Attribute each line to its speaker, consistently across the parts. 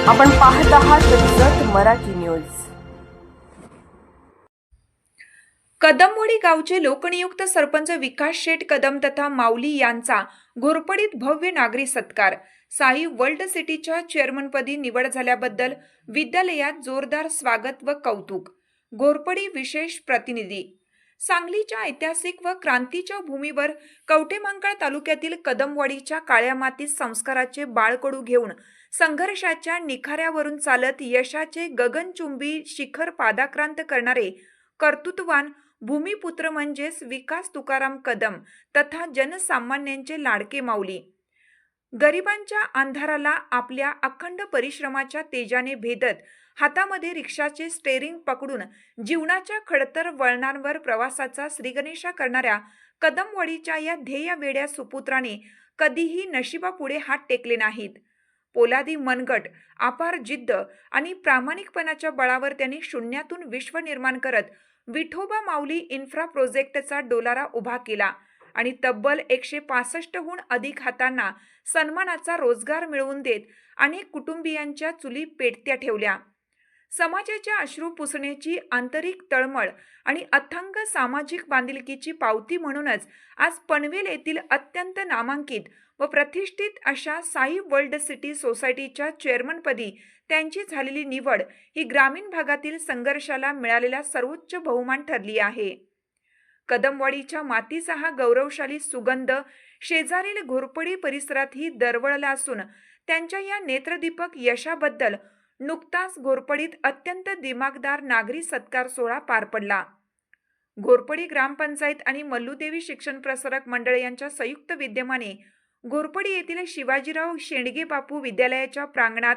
Speaker 1: आपण पाहत आहात जत मराठी न्यूज।
Speaker 2: कदमवाडी गावचे लोकनियुक्त सरपंच विकास शेठ कदम तथा माऊली यांचा घोरपडीत भव्य नागरी सत्कार। साई वर्ल्ड सिटीच्या चेअरमनपदी निवड झाल्याबद्दल विद्यालयात जोरदार स्वागत व कौतुक। घोरपडी विशेष प्रतिनिधी। सांगलीच्या ऐतिहासिक व क्रांतीच्या भूमीवर कवठेमहांकाळ तालुक्यातील कदमवाडीच्या काळ्या मातीत संस्काराचे बाळकडू घेऊन संघर्षाच्या निखाऱ्यावरून चालत यशाचे गगनचुंबी शिखर पादाक्रांत करणारे कर्तृत्ववान भूमिपुत्र म्हणजेच विकास तुकाराम कदम तथा जनसामान्यांचे लाडके माऊली। गरिबांच्या अंधाराला आपल्या अखंड परिश्रमाच्या तेजाने भेदत हातामध्ये रिक्षाचे स्टेरिंग पकडून जीवनाच्या खडतर वळणांवर प्रवासाचा श्रीगणेशा करणाऱ्या कदमवाडीच्या या ध्येय वेड्या सुपुत्राने कधीही नशिबापुढे हात टेकले नाहीत। पोलादी मनगट, अपार जिद्द आणि प्रामाणिकपणाच्या बळावर त्यांनी शून्यातून विश्व निर्माण करत विठोबा माऊली इन्फ्रा प्रोजेक्टचा डोलारा उभा केला आणि तब्बल 165हून अधिक हातांना सन्मानाचा रोजगार मिळवून देत अनेक कुटुंबियांच्या चुली पेटत्या ठेवल्या। समाजाच्या अश्रू पुसण्याची आंतरिक तळमळ आणि अथांग सामाजिक बांधिलकीची पावती म्हणूनच आज पनवेल येथील अत्यंत नामांकित व प्रतिष्ठित अशा साई वर्ल्ड सिटी सोसायटीच्या चेअरमनपदी त्यांची झालेली निवड ही ग्रामीण भागातील संघर्षाला मिळालेला सर्वोच्च बहुमान ठरली आहे। कदमवाडीच्या मातीचा हा गौरवशाली सुगंध शेजारील घोरपडी परिसरातही दरवळला असून त्यांच्या या नेत्रदीपक यशाबद्दल नुकताच घोरपडीत अत्यंत दिमागदार नागरी सत्कार सोहळा पार पडला। घोरपडी ग्रामपंचायत आणि मल्लूदेवी शिक्षण प्रसारक मंडळ यांच्या संयुक्त विद्यमाने घोरपडी येथील शिवाजीराव शेंडगे बापू विद्यालयाच्या प्रांगणात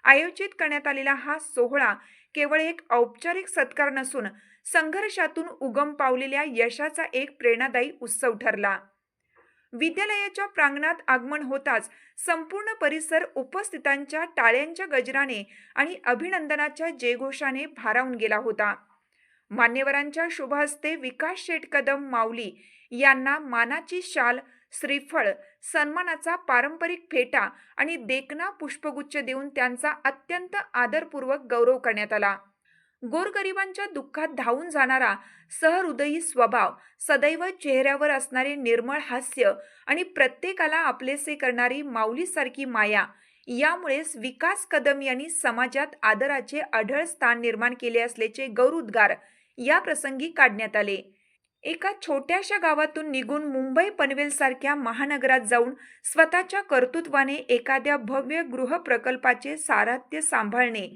Speaker 2: आयोजित करण्यात आलेला हा सोहळा केवळ एक औपचारिक सत्कार नसून संघर्षातून उगम पावलेल्या यशाचा एक प्रेरणादायी उत्सव ठरला। विद्यालयाच्या प्रांगणात आगमन होताच संपूर्ण परिसर उपस्थितांच्या टाळ्यांच्या गजराने आणि अभिनंदनाच्या जयघोषाने भारावून गेला होता। मान्यवरांच्या शुभ हस्ते विकास शेठ कदम माऊली यांना मानाची शाल, श्रीफळ, सन्मानाचा पारंपरिक फेटा आणि देखना पुष्पगुच्छ देऊन त्यांचा अत्यंत आदरपूर्वक गौरव करण्यात आला। गोरगरिबांच्या दुःखात धावून जाणारा सहृदयी स्वभाव, सदैव चेहऱ्यावर असणारे निर्मळ हास्य आणि प्रत्येकाला आपलेसे करणारी माऊलीसारखी माया, यामुळेच विकास कदम यांनी समाजात आदराचे अढळ स्थान निर्माण केले असल्याचे गौरवोद्गार या प्रसंगी काढण्यात आले। एका छोट्याशा गावातून निघून मुंबई पनवेल सारख्या महानगरात जाऊन स्वतःच्या कर्तृत्वाने एखाद्या भव्य गृह प्रकल्पाचे सारथ्य सांभाळणे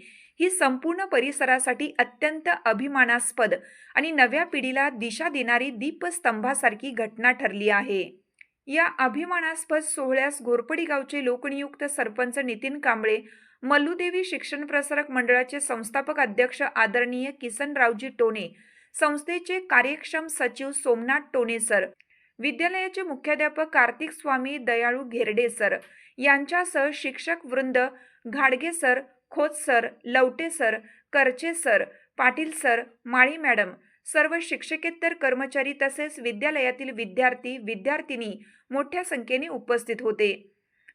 Speaker 2: ही संपूर्ण परिसरासाठी अत्यंत अभिमानास्पद आणि नव्या पिढीला दिशा देणारी दीपस्तंभासारखी घटना ठरली आहे। या अभिमानास्पद सोहळ्यास घोरपडी गावचे लोकनियुक्त सरपंच नितीन कांबळे, मल्लूदेवी शिक्षण प्रसारक मंडळाचे संस्थापक अध्यक्ष आदरणीय किसनरावजी टोणे, संस्थेचे कार्यक्षम सचिव सोमनाथ टोणे सर, विद्यालयाचे मुख्याध्यापक कार्तिक स्वामी दयाळू घेरडे सर यांच्यासह शिक्षक वृंद घाडगे sir, Khot sir, Lavate sir, करचे सर, पाटील सर, माळी मॅडम, सर्व शिक्षकेतर कर्मचारी तसेच विद्यालयातील विद्यार्थी विद्यार्थिनी मोठ्या संख्येने उपस्थित होते।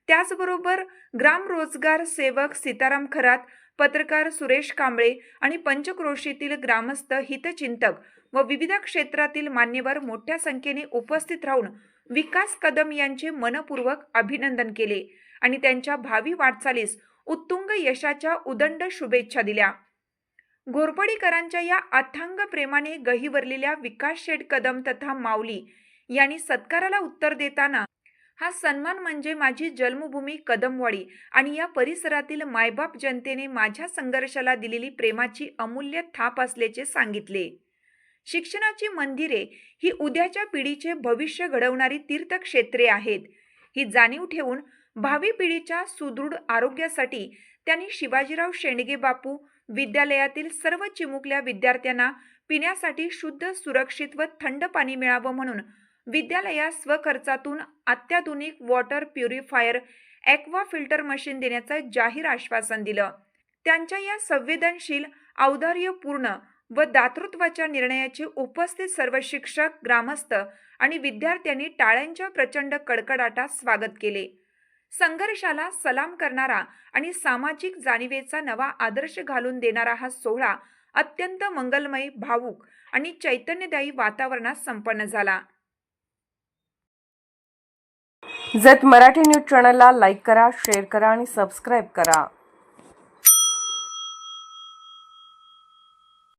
Speaker 2: त्याचबरोबर ग्राम रोजगार सेवक सीताराम खरात, पत्रकार सुरेश कांबळे आणि पंचक्रोशीतील ग्रामस्थ, हितचिंतक व विविध क्षेत्रातील मान्यवर मोठ्या संख्येने उपस्थित राहून विकास कदम यांचे मनपूर्वक अभिनंदन केले आणि त्यांच्या भावी वाटचालीस उत्तुंग यशाच्या उदंड शुभेच्छा दिल्या। घोरपडीकरांच्या या अथांग प्रेमाने गहिवरलेल्या विकास शेठ कदम तथा माऊली यांनी सत्काराला उत्तर देताना, हा सन्मान म्हणजे माझी जन्मभूमी कदमवाडी आणि या परिसरातील मायबाप जनतेने माझ्या संघर्षाला दिलेली प्रेमाची अमूल्य थाप असल्याचे सांगितले। शिक्षणाची मंदिरे ही उद्याच्या पिढीचे भविष्य घडवणारी तीर्थक्षेत्रे आहेत, ही जाणीव ठेवून भावी पिढीच्या सुदृढ आरोग्यासाठी त्यांनी शिवाजीराव शेंडगे बापू विद्यालयातील सर्व चिमुकल्या विद्यार्थ्यांना पिण्यासाठी शुद्ध, सुरक्षित व थंड पाणी मिळावं म्हणून विद्यालयात स्वखर्चातून अत्याधुनिक water purifier aqua filter machine देण्याचं जाहीर आश्वासन दिलं। त्यांच्या या संवेदनशील, औदार्यपूर्ण व दातृत्वाच्या निर्णयाचे उपस्थित सर्व शिक्षक, ग्रामस्थ आणि विद्यार्थ्यांनी टाळ्यांच्या प्रचंड कडकडाटात स्वागत केले। संघर्षाला सलाम करणारा आणि सामाजिक जाणीवेचा नवा आदर्श घालून देणारा हा सोहळा अत्यंत मंगलमय, भावुक आणि चैतन्यदायी वातावरणात संपन्न झाला.
Speaker 1: जत मराठी न्यूज चॅनलला लाईक करा, शेअर करा आणि सबस्क्राईब करा.